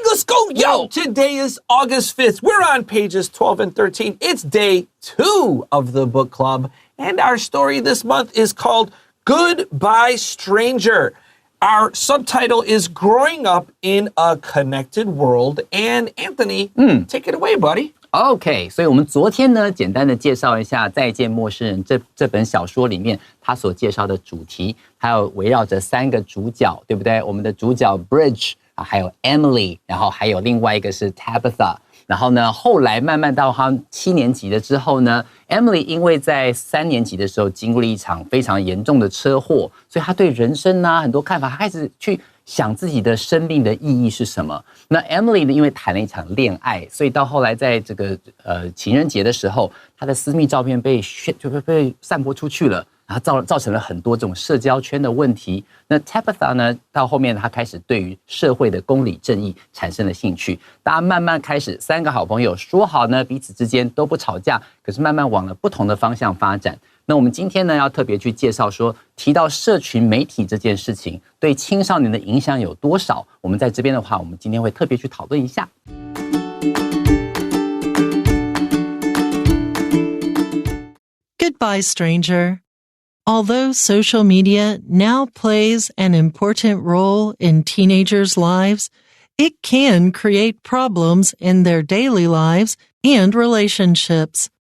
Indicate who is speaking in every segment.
Speaker 1: let's go. Yo, today is August 5th. We're on pages 12 and 13. It's day 2 of the book club. And our story this month is called Goodbye Stranger. Our subtitle is Growing Up in a Connected World. And Anthony, take it away, buddy.
Speaker 2: OK， 所以我们昨天呢，简单的介绍一下《再见陌生人》这本小说里面他所介绍的主题，还有围绕着3个主角，对不对？我们的主角 Bridge 还有 Emily， 然后还有另外一个是 Tabitha。然后呢，后来慢慢到他7年级了之后呢 ，Emily 因为在3年级的时候经历一场非常严重的车祸，所以他对人生啊很多看法，他开始去想自己的生命的意义是什么。那 Emily 呢，因为谈了一场恋爱，所以到后来在这个情人节的时候，她的私密照片被散播出去了。然后造成了很多这种社交圈的问题。那 Tabitha 呢，到后面他开始对于社会的公理正义产生了兴趣。大家慢慢开始3个好朋友说好呢，彼此之间都不吵架，可是慢慢往了不同的方向发展。那我们今天呢，要特别去介绍说，提到社群媒体这件事情对青少年的影响有多少？我们在这边的话，我们今天会特别去讨论一下。
Speaker 3: Goodbye, stranger.Although social media now plays an important role in teenagers' lives, it can create problems in their daily lives and relationships.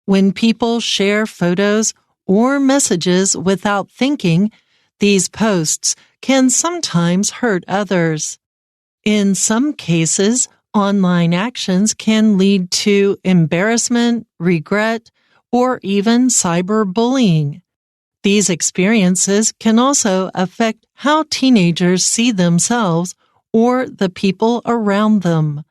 Speaker 3: When people share photos or messages without thinking, these posts can sometimes hurt others. In some cases, online actions can lead to embarrassment, regret, or even cyberbullying.These experiences can also affect how teenagers see themselves or the people around them.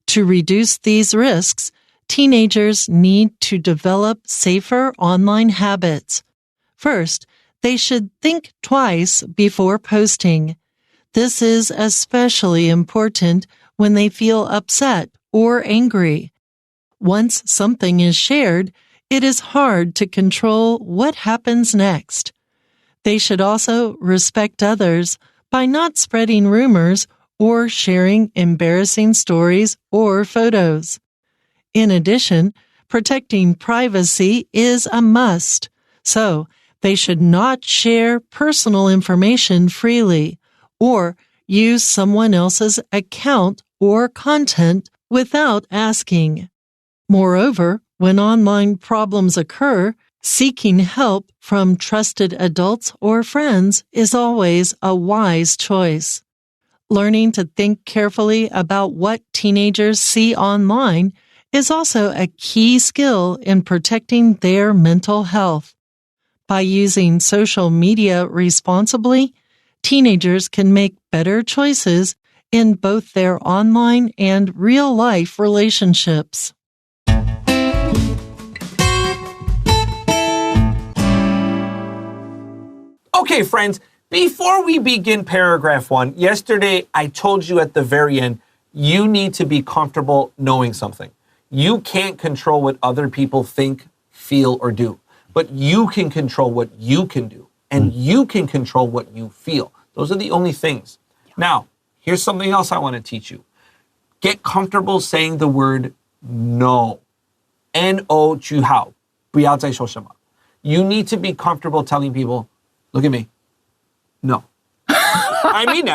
Speaker 3: To reduce these risks, teenagers need to develop safer online habits. First, they should think twice before posting. This is especially important when they feel upset or angry. Once something is shared,It is hard to control what happens next. They should also respect others by not spreading rumors or sharing embarrassing stories or photos. In addition, protecting privacy is a must, so they should not share personal information freely or use someone else's account or content without asking. Moreover,When online problems occur, seeking help from trusted adults or friends is always a wise choice. Learning to think carefully about what teenagers see online is also a key skill in protecting their mental health. By using social media responsibly, teenagers can make better choices in both their online and real-life
Speaker 1: relationships.Okay, friends, before we begin paragraph 1, yesterday I told you at the very end, you need to be comfortable knowing something. You can't control what other people think, feel, or do, but you can control what you can do, and you can control what you feel. Those are the only things. Now, here's something else I want to teach you. Get comfortable saying the word no. N-O 句号，不要再说什么。You need to be comfortable telling people,Look at me. No. I mean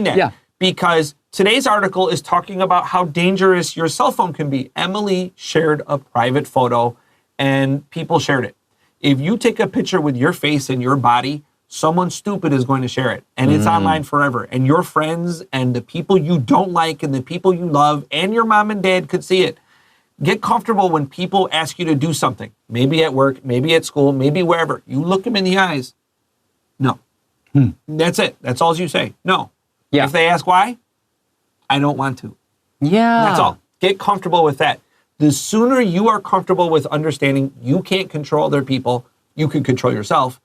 Speaker 1: that.
Speaker 2: Yeah.
Speaker 1: Because today's article is talking about how dangerous your cell phone can be. Emily shared a private photo and people shared it. If you take a picture with your face and your body, someone stupid is going to share it. And it's online forever. And your friends and the people you don't like and the people you love and your mom and dad could see it. Get comfortable when people ask you to do something. Maybe at work, maybe at school, maybe wherever. You look them in the eyes.No. That's it. That's all you say. No. Yeah. If they ask why, I don't want to.
Speaker 2: Yeah.
Speaker 1: That's all. Get comfortable with that. The sooner you are comfortable with understanding you can't control other people, you can control yourself.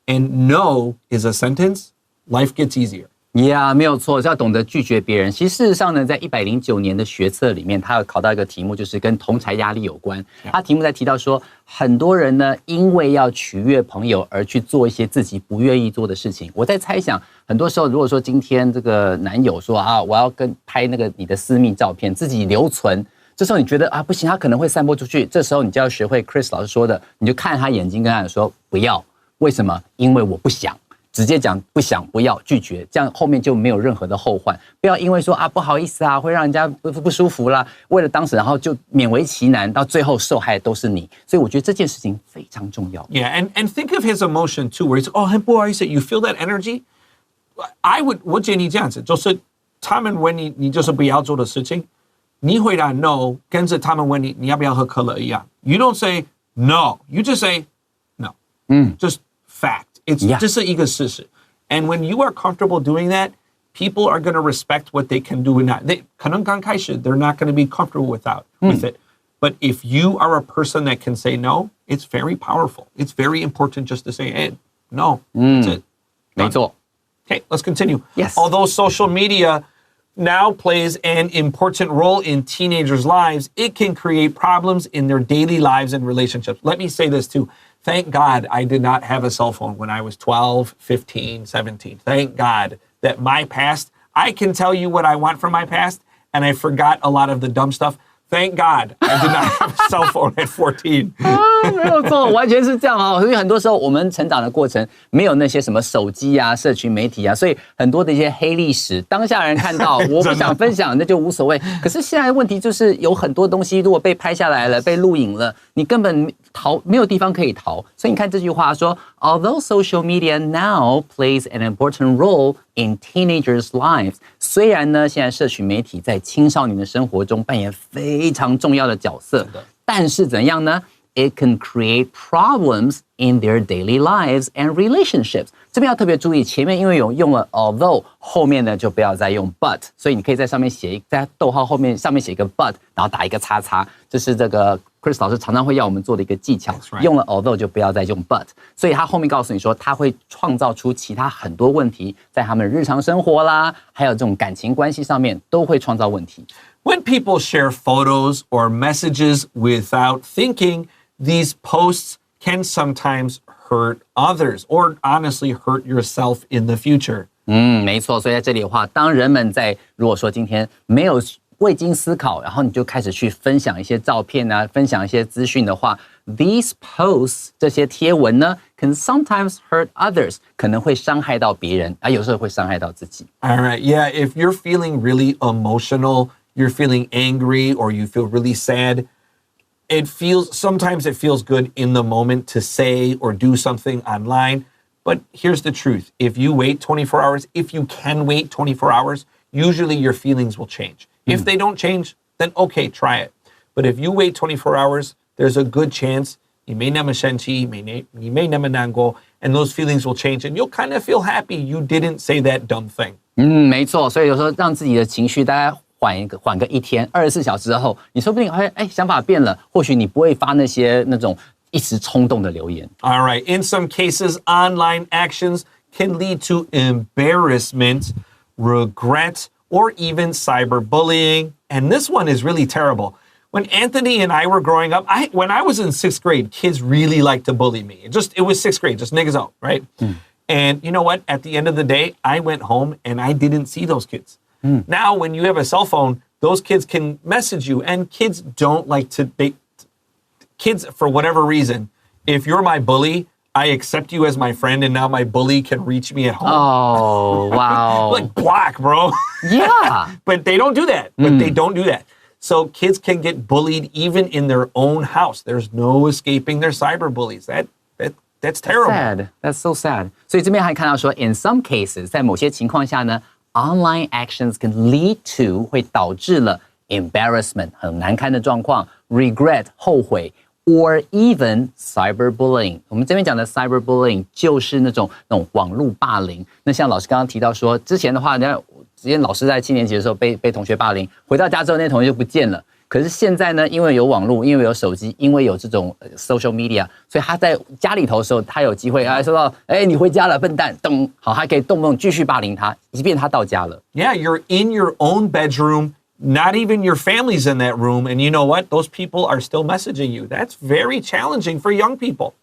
Speaker 1: And no is a sentence, life gets easier.
Speaker 2: Yeah， 没有错，是要懂得拒绝别人。其实事实上呢，在109年的学测里面，他有考到一个题目，就是跟同侪压力有关。他题目在提到说，很多人呢，因为要取悦朋友而去做一些自己不愿意做的事情。我在猜想，很多时候如果说今天这个男友说啊，我要拍那个你的私密照片，自己留存。这时候你觉得啊不行，他可能会散播出去。这时候你就要学会 Chris 老师说的，你就看他眼睛，跟他说不要。为什么？因为我不想。直接讲不想不要拒绝，这样后面就没有任何的后患。不要因为说啊不好意思啊，会让人家不舒服啦，为了当时然后就勉为其难，到最后受害的都是你。所以我觉得这件事情非常重要。
Speaker 1: Yeah, and think of his emotion too, where he's oh 很不好意思 you feel that energy?我建议这样子，就是他们问你就是不要做的事情，你回答 no， 跟着他们问你要不要喝可乐一样。You don't say no, you just say no. Just fact. It's just一个事实。And when you are comfortable doing that, people are going to respect what they can do and not. 可能刚开始 they're not going to be comfortable with it. But if you are a person that can say no, it's very powerful. It's very important just to say, hey, no. That's it.
Speaker 2: 没错。
Speaker 1: Okay, let's continue.
Speaker 2: Yes.
Speaker 1: Although social media now plays an important role in teenagers' lives, it can create problems in their daily lives and relationships. Let me say this too. Thank God I did not have a cell phone when I was 12, 15, 17. Thank God that my past, I can tell you what I want from my past, and I forgot a lot of the dumb stuff. Thank God I did not have a cell phone at 14.
Speaker 2: 没有错，完全是这样啊！所以很多时候我们成长的过程没有那些什么手机啊、社群媒体啊，所以很多的一些黑历史，当下人看到我不想分享，那就无所谓。可是现在的问题就是有很多东西如果被拍下来了、被录影了，你根本没有地方可以逃。所以你看这句话说 ，Although social media now plays an important role in teenagers' lives， 虽然呢现在社群媒体在青少年的生活中扮演非常重要的角色，但是怎样呢？It can create problems in their daily lives and relationships. 这边要特别注意，前面因为用了 although， 后面呢就不要再用 but， 所以你可以在上面在逗号上面写一个 but， 然后打一个叉叉，这是这个 Chris 老师常常会要我们做的一个技巧。用了 although 就不要再用 but， 所以他后面告诉你说，他会创造出其他很多问题，在他们日常生活啦，还有这种感情关系上面都会创造问题。
Speaker 1: When people share photos or messages without thinking,these posts can sometimes hurt others or honestly hurt yourself in the future.
Speaker 2: 没错，所以在这里的话，当人们如果说今天没有未经思考，然后你就开始去分享一些照片啊，分享一些资讯的话 ，these posts 这些贴文呢 ，can sometimes hurt others， 可能会伤害到别人，有时候会伤害到自己。
Speaker 1: All right, yeah, if you're feeling really emotional, you're feeling angry, or you feel really sad.Sometimes it feels good in the moment to say or do something online. But here's the truth. If you wait 24 hours, if you can wait 24 hours, usually your feelings will change. If they don't change, then okay, try it. But if you wait 24 hours, there's a good chance you may not and those feelings will change and you'll kind of feel happy you didn't say that dumb thing.
Speaker 2: 没错，所以有时候让自己的情绪大概缓个一天，24小时之后，你说不定想法变了，或许你不会发那种一时冲动的留言。
Speaker 1: All right, in some cases, online actions can lead to embarrassment, regret, or even cyberbullying. And this one is really terrible. When Anthony and I were growing up, when I was in 6th grade, kids really liked to bully me. It was 6th grade, just niggas out, right? And you know what? At the end of the day, I went home and I didn't see those kids.Now, when you have a cell phone, those kids can message you, and kids don't like kids, for whatever reason, if you're my bully, I accept you as my friend, and now my bully can reach me at home.
Speaker 2: Oh, wow.
Speaker 1: Like, block, bro.
Speaker 2: Yeah.
Speaker 1: But they don't do that. They don't do that. So kids can get bullied even in their own house. There's no escaping their cyber bullies. That's terrible.
Speaker 2: Sad. That's so sad. 所以这边还看到说 in some cases, 在某些情况下呢Online actions can lead to 会导致了 embarrassment 很难堪的状况 regret 后悔 or even cyberbullying 我们这边讲的 cyberbullying 就是那种网络霸凌那像老师刚刚提到说之前的话之前老师在7年级的时候被同学霸凌回到家之后那同学就不见了可是现在呢，因为有网络，因为有手机，因为有这种social media， 所以他在家里头的时候，他有机会说到，你回家了，笨蛋，咚，好，还可以动不动继续霸凌他，即便他到家了。
Speaker 1: Yeah, you're in your own bedroom. Not even your family's in that room. And you know what? Those people are still messaging you. That's very challenging for young people.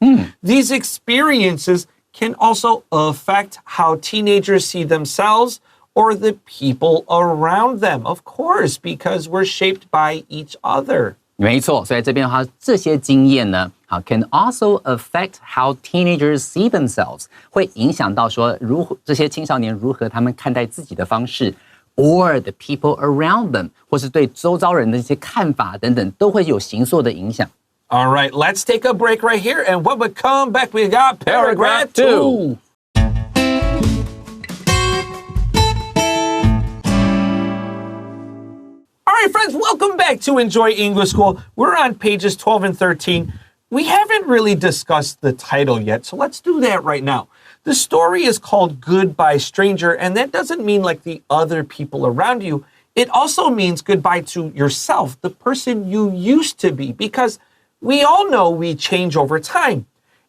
Speaker 1: These experiences can also affect how teenagers see themselves or the people around them. Of course, because we're shaped by each other.
Speaker 2: 没错，所以这边的话，这些经验呢，can also affect how teenagers see themselves， 会影响到说这些青少年如何他们看待自己的方式。Or the people around them， 或是对周遭人的一些看法等等，都会有形塑的影响。
Speaker 1: All right, let's take a break right here. And when we come back, we got paragraph 2. All right, friends, welcome back to Enjoy English School. We're on pages 12 and 13. We haven't really discussed the title yet, so let's do that right now. The story is called Goodbye Stranger, and that doesn't mean like the other people around you. It also means goodbye to yourself, the person you used to be, because we all know we change over time.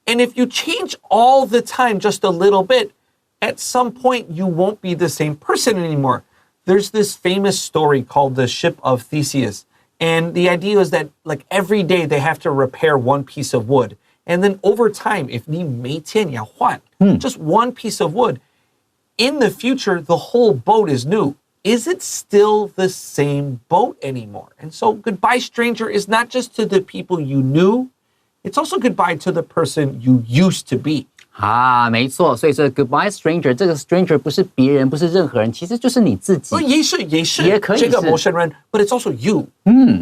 Speaker 1: And if you change all the time just a little bit, at some point you won't be the same person anymore. There's this famous story called the Ship of Theseus. And the idea is that like every day they have to repair one piece of wood. And then over time, if 你每天要换 just one piece of wood, in the future, the whole boat is new. Is it still the same boat anymore? And so goodbye, stranger, is not just to the people you knew. It's also goodbye to the person you used to be.
Speaker 2: 没错，所以这 goodbye stranger， 这个 stranger 不是别人，不是任何人，其实就是你自己。
Speaker 1: 也可以是这个陌生人 but it's also you.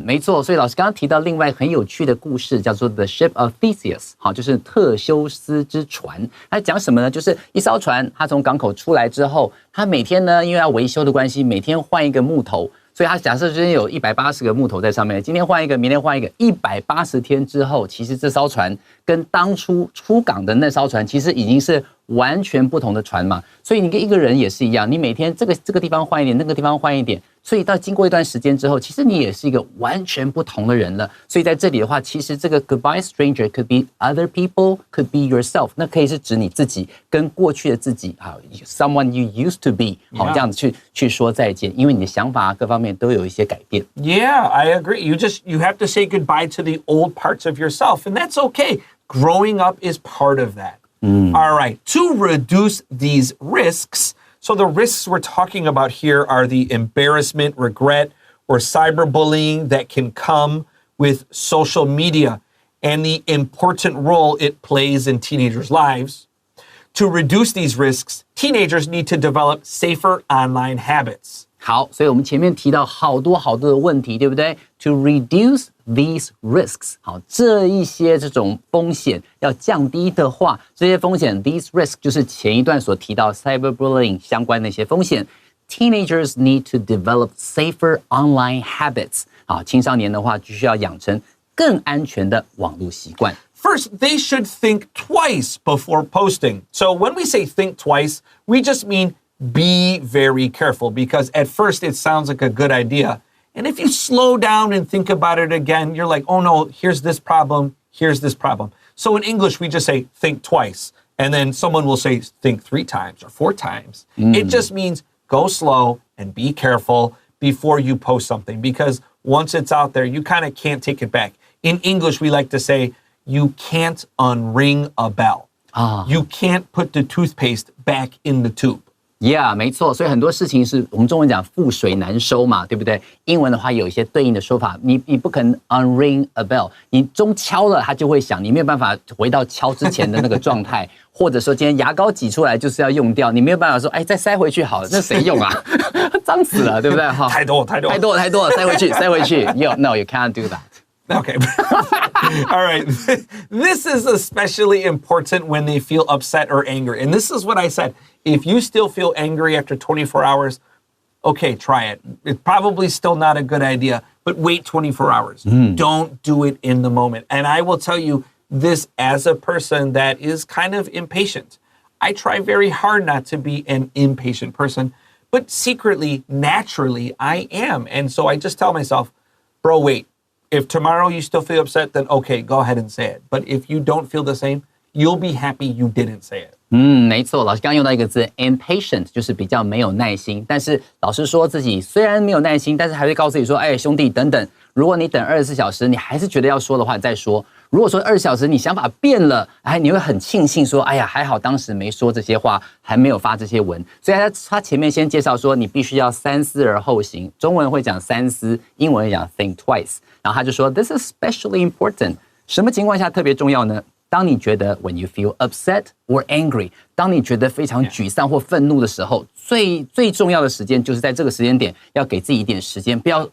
Speaker 2: 没错，所以老师刚刚提到另外很有趣的故事，叫做 The Ship of Theseus， 好，就是特修斯之船。它讲什么呢？就是一艘船，它从港口出来之后，它每天呢，因为要维修的关系，每天换一个木头。所以他假设今天有180个木头在上面，今天换一个，明天换一个，180天之后，其实这艘船跟当初出港的那艘船其实已经是完全不同的船嘛。所以你跟一个人也是一样，你每天这个地方换一点，那个地方换一点，所以到经过一段时间之后，其实你也是一个完全不同的人了。所以在这里的话，其实这个 goodbye stranger could be other people, could be yourself， 那可以是指你自己跟过去的自己，好 ，someone you used to be， 好，这样子去说再见，因为你的想法各方面都有一些改变。
Speaker 1: Yeah, I agree. You have to say goodbye to the old parts of yourself, and that's okay. Growing up is part of that. All right, to reduce these risks, so the risks we're talking about here are the embarrassment, regret, or cyberbullying that can come with social media and the important role it plays in teenagers' lives. To reduce these risks, teenagers need to develop safer online habits.
Speaker 2: 好，所以我们前面提到好多的问题，对不对 ？To reduce these risks， 好，这一些这种风险要降低的话，这些风险 these risks 就是前一段所提到 cyberbullying 相关的一些风险。Teenagers need to develop safer online habits。啊，青少年的话就需要养成更安全的网络习惯。
Speaker 1: First, they should think twice before posting. So when we say think twice, we just mean be very careful because at first it sounds like a good idea. And if you slow down and think about it again, you're like, oh no, here's this problem, here's this problem. So in English, we just say think twice. And then someone will say think 3 times or 4 times. It just means go slow and be careful before you post something because once it's out there, you kind of can't take it back. In English, we like to say, you can't unring a bell. You can't put the toothpaste back in the tube.Yeah,
Speaker 2: 没错，所以很多事情是我们中文讲覆水难收嘛，对不对？英文的话有一些对应的说法，你不可能 unring a bell， 你钟敲了它就会响，你没有办法回到敲之前的那个状态，或者说今天牙膏挤出来就是要用掉，你没有办法说，再塞回去好了，那谁用啊？脏死了，对不对？
Speaker 1: 太多，
Speaker 2: 塞回去。No, you can't do that.Okay.
Speaker 1: All right. This is especially important when they feel upset or angry. And this is what I said. If you still feel angry after 24 hours, okay, try it. It's probably still not a good idea, but wait 24 hours. Don't do it in the moment. And I will tell you this as a person that is kind of impatient. I try very hard not to be an impatient person, but secretly, naturally, I am. And so I just tell myself, bro, wait. If tomorrow you still feel upset, then okay, go ahead and say it. But if you don't feel the same, you'll be happy you didn't say it.
Speaker 2: 没错，老师刚刚用到一个字 impatient， 就是比较没有耐心。但是老师说自己虽然没有耐心，但是还会告诉你说，哎，兄弟，等等，如果你等24小时，你还是觉得要说的话，你再说。如果说20小时你想法变了，哎，你会很庆幸说，哎呀，还好当时没说这些话，还没有发这些文。所以他前面先介绍说，你必须要三思而后行。中文会讲三思，英文会讲 think twice。然后他就说 ，This is especially important。什么情况下特别重要呢？当你觉得 when you feel upset or angry， 当你觉得非常沮丧或愤怒的时候，最重要的时间就是在这个时间点，要给自己一点时间，不要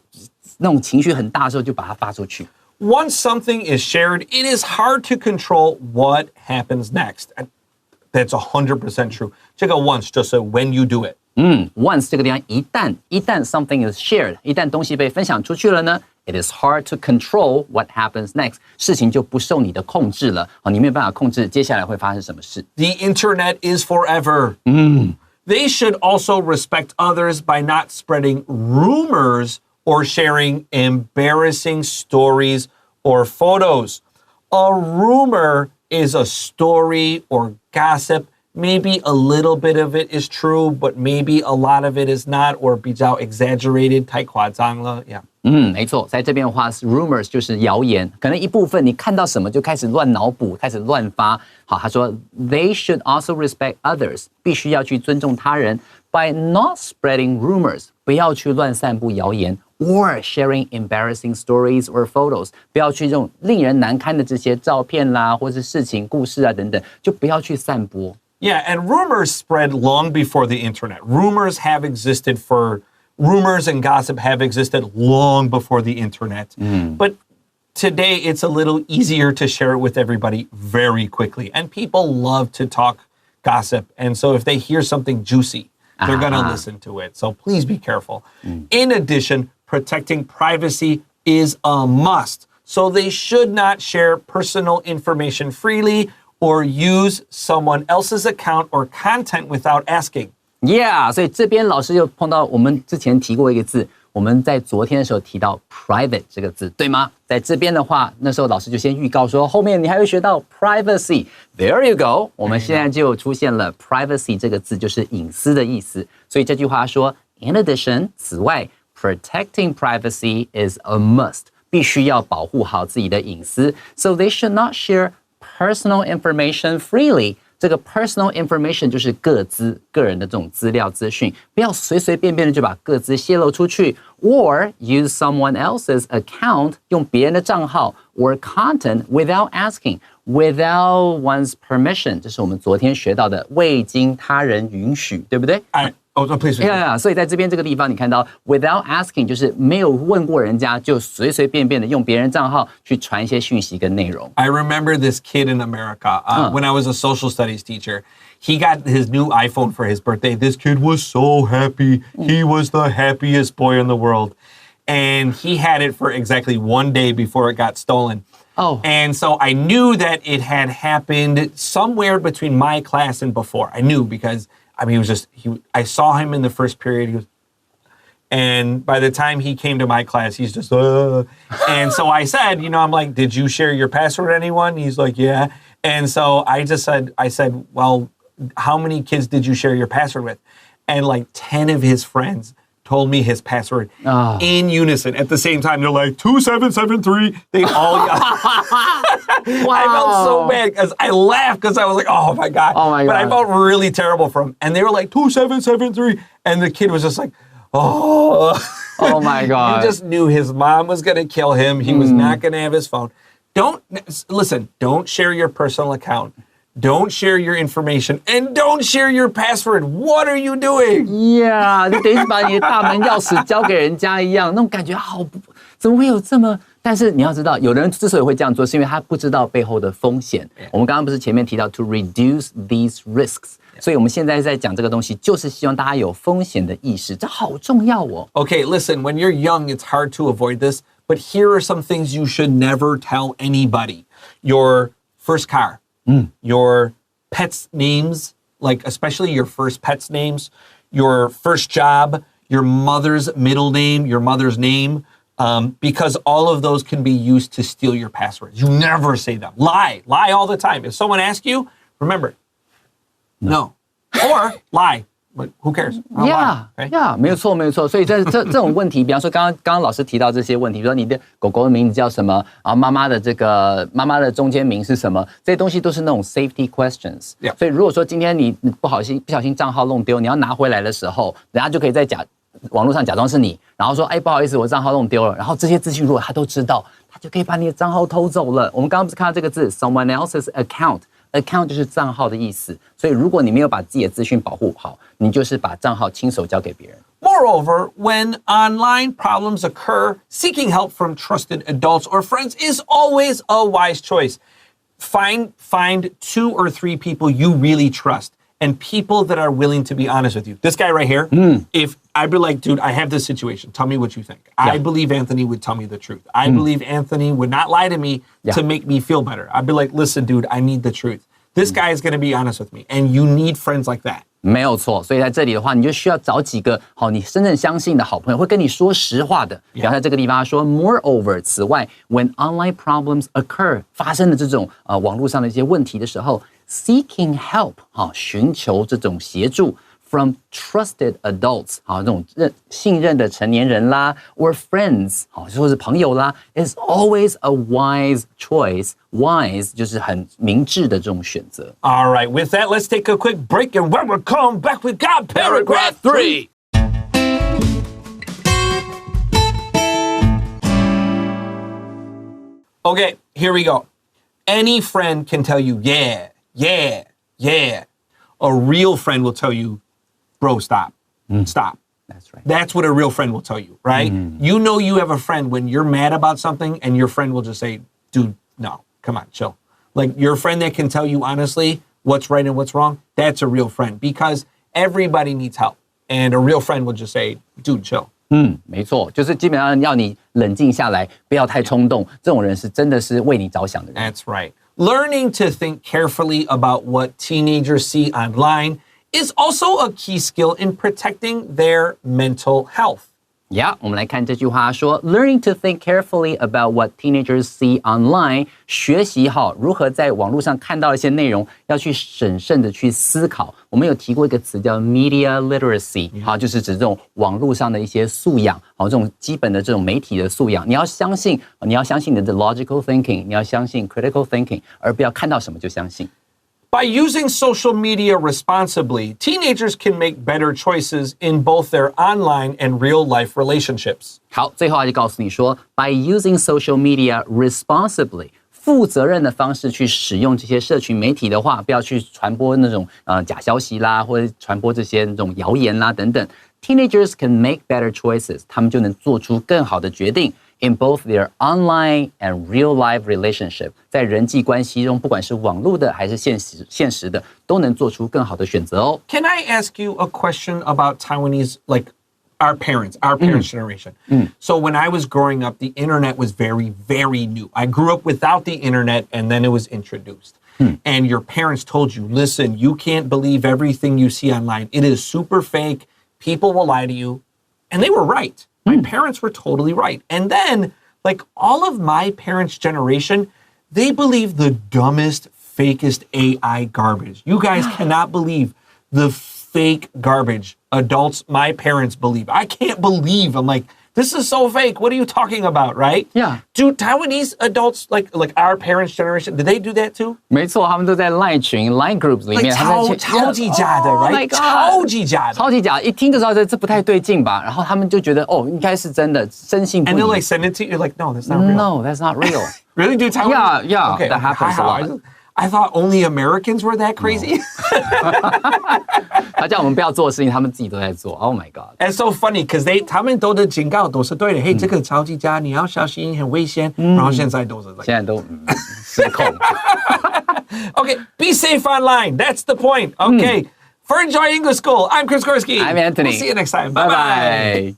Speaker 2: 那种情绪很大的时候就把它发出去。
Speaker 1: Once something is shared, it is hard to control what happens next. That's 100% true. 这个 once 就是 when you do it.
Speaker 2: Once 这个地方一旦 something is shared， 一旦东西被分享出去了呢， it is hard to control what happens next. 事情就不受你的控制了，你没有办法控制接下来会发生什么事。
Speaker 1: The internet is forever. They should also respect others by not spreading rumors or sharing embarrassing stories or photos. A rumor is a story or gossip. Maybe a little bit of it is true, but maybe a lot of it is not, or 比较 exaggerated, 太夸张了 Yeah.
Speaker 2: 没错，在这边的话 rumors 就是谣言，可能一部分你看到什么就开始乱脑补，开始乱发。好，他说 they should also respect others， 必须要去尊重他人 by not spreading rumors， 不要去乱散布谣言 or sharing embarrassing stories or photos， 不要去用令人难堪的这些照片啦，或是事情、故事啊等等，就不要去散播。
Speaker 1: Yeah, and rumors spread long before the internet. Rumors and gossip have existed long before the internet. But today it's a little easier to share it with everybody very quickly. And people love to talk gossip. And so if they hear something juicy, they're going to listen to it. So please be careful. In addition, protecting privacy is a must. So they should not share personal information freely or use someone else's account or content without asking.
Speaker 2: Yeah， 所以这边老师又碰到我们之前提过一个字，我们在昨天的时候提到 private 这个字，对吗？在这边的话，那时候老师就先预告说，后面你还会学到 privacy。There you go， 我们现在就出现了 privacy 这个字，就是隐私的意思。所以这句话说 ，in addition， 此外 ，protecting privacy is a must， 必须要保护好自己的隐私。So they should not share personal information freely， 这个 personal information 就是个人的这种资料资讯，不要随随便便的就把个资泄露出去 ，or use someone else's account 用别人的账号 or content without asking，without one's permission， 这是我们昨天学到的未经他人允许，对不对
Speaker 1: ？Please.
Speaker 2: Yeah， 所以在这边这个地方，你看到 without asking 就是没有问过人家，就随随便便的用别人账号去传一些讯息跟内容。
Speaker 1: I remember this kid in America when I was a social studies teacher. He got his new iPhone for his birthday. This kid was so happy. He was the happiest boy in the world. And he had it for exactly 1 day before it got stolen.
Speaker 2: Oh.
Speaker 1: And so I knew that it had happened somewhere between my class and before. I knew because I saw him in the first period. And by the time he came to my class, he's just, And so I said, I'm like, did you share your password with anyone? He's like, yeah. And so I said, well, how many kids did you share your password with? And like 10 of his friends told me his password in unison at the same time. They're like, 2773. They all yelled.
Speaker 2: Wow.
Speaker 1: I felt so bad because I laughed because I was like, oh my God. But I felt really terrible for him. And they were like, 2773. And the kid was just like, oh
Speaker 2: my God.
Speaker 1: He just knew his mom was going to kill him. He was not going to have his phone. Don't share your personal account. Don't share your information and don't share your password. What are you doing?
Speaker 2: Yeah， 你等于把你的大门钥匙交给人家一样，那种感觉好，怎么会有这么？但是你要知道，有的人之所以会这样做，是因为他不知道背后的风险。我们刚刚不是前面提到 to reduce these risks， 所以我们现在在讲这个东西，就是希望大家有风险的意识，这好重要哦。
Speaker 1: Okay, listen, when you're young, it's hard to avoid this, but here are some things you should never tell anybody. Your first car. Your pets' names, like especially your first pet's names, your first job, your mother's middle name, your mother's name, because all of those can be used to steal your passwords. You never say them. Lie all the time. If someone asks you, remember, no. Or lie. But who cares?
Speaker 2: Yeah, 没有错。所以这种问题，比方说刚刚老师提到这些问题，比如说你的狗狗的名字叫什么，然后妈妈的中间名是什么，这些东西都是那种 safety questions。所以如果说今天你不小心账号弄丢，你要拿回来的时候，人家就可以在网络上假装是你，然后说，不好意思，我账号弄丢了。然后这些资讯如果他都知道，他就可以把你的账号偷走了。我们刚刚不是看到这个字 ，someone else's account。account 就是账号的意思，所以如果你没有把自己的资讯保护好，你就是把账号亲手交给别人。
Speaker 1: Moreover, when online problems occur, seeking help from trusted adults or friends is always a wise choice. Find 2 or 3 people you really trust and people that are willing to be honest with you. This guy right here, if I'd be like, dude, I have this situation. Tell me what you think. I believe Anthony would tell me the truth. I believe Anthony would not lie to me to make me feel better. I'd be like, listen, dude, I need the truth. This guy is going to be honest with me. And you need friends like that.
Speaker 2: 没有错，所以在这里的话，你就需要找几个你真正相信的好朋友，会跟你说实话的。比方在这个地方说 ，Moreover， 此外 ，when online problems occur， 发生的这种网络上的一些问题的时候 ，seeking help， 寻求这种协助 from trusted adults， 这种信任的成年人啦 ，or friends， 或是朋友啦 ，is always a wise choice。Wise 就是很明智的这种选择。
Speaker 1: All right, with that, let's take a quick break, and when we come back, we got paragraph 3. Okay, here we go. Any friend can tell you, yeah. A real friend will tell you, bro, stop. Stop.
Speaker 2: That's right.
Speaker 1: That's what a real friend will tell you, right? You know you have a friend when you're mad about something, and your friend will just say, dude, no. Come on, chill. Like your friend that can tell you honestly what's right and what's wrong, that's a real friend because everybody needs help. And a real friend will just say, dude, chill.
Speaker 2: 没错，就是基本上要你冷静下来，不要太冲动。这种人是真的是为你着想的人。
Speaker 1: That's right. Learning to think carefully about what teenagers see online is also a key skill in protecting their mental health.
Speaker 2: 我们来看这句话说 ，Learning to think carefully about what teenagers see online， 学习好如何在网络上看到一些内容，要去审慎的去思考。我们有提过一个词叫 media literacy， 就是指这种网络上的一些素养，这种基本的这种媒体的素养。你要相信你的 logical thinking， 你要相信 critical thinking， 而不要看到什么就相信。
Speaker 1: By using social media responsibly, teenagers can make better choices in both their online and real-life relationships.
Speaker 2: 好，最后就告诉你说 ，by using social media responsibly， 负责任的方式去使用这些社群媒体的话，不要去传播那种假消息啦，或者传播这些那种谣言啦等等。Teenagers can make better choices， 他们就能做出更好的决定。In both their online and real-life relationship， 在人际关系中，不管是网络的还是现实的，都能做出更好的选择哦。
Speaker 1: Can I ask you a question about Taiwanese, like our parents generation? So when I was growing up, the internet was very, very new. I grew up without the internet, and then it was introduced. And your parents told you, listen, you can't believe everything you see online. It is super fake. People will lie to you. And they were right. My parents were totally right. And then, like all of my parents' generation, they believe the dumbest, fakest AI garbage. You guys cannot believe the fake garbage adults, my parents believe. I can't believe. I'm like, this is so fake. What are you talking about, right?
Speaker 2: Yeah.
Speaker 1: Do Taiwanese adults, like our parents' generation, did they do that too?
Speaker 2: 没错，他们都在 Line 群 Line groups 里面，
Speaker 1: 超级假的 right? 超级假，
Speaker 2: 一听就知道这不太对劲吧？然后他们就觉得应该是真的，深信不疑。
Speaker 1: And they'll like send it to you, you're like, no, that's not real.
Speaker 2: No, that's not real.
Speaker 1: Really? Do Taiwanese?
Speaker 2: Yeah,
Speaker 1: okay,
Speaker 2: that happens a lot.
Speaker 1: I thought only Americans were that crazy.
Speaker 2: 他叫我们不要做的事情，他们自己都在做。Oh my god!
Speaker 1: It's so funny because 他们都的警告都是对的。嘿，这个超级假，你要小心，很危险。然后现在都是
Speaker 2: 现在都失控。
Speaker 1: Okay, be safe online. That's the point. Okay, for Enjoy English School, I'm Chris Gorski.
Speaker 2: I'm Anthony.
Speaker 1: We'll see you next time. Bye
Speaker 2: bye.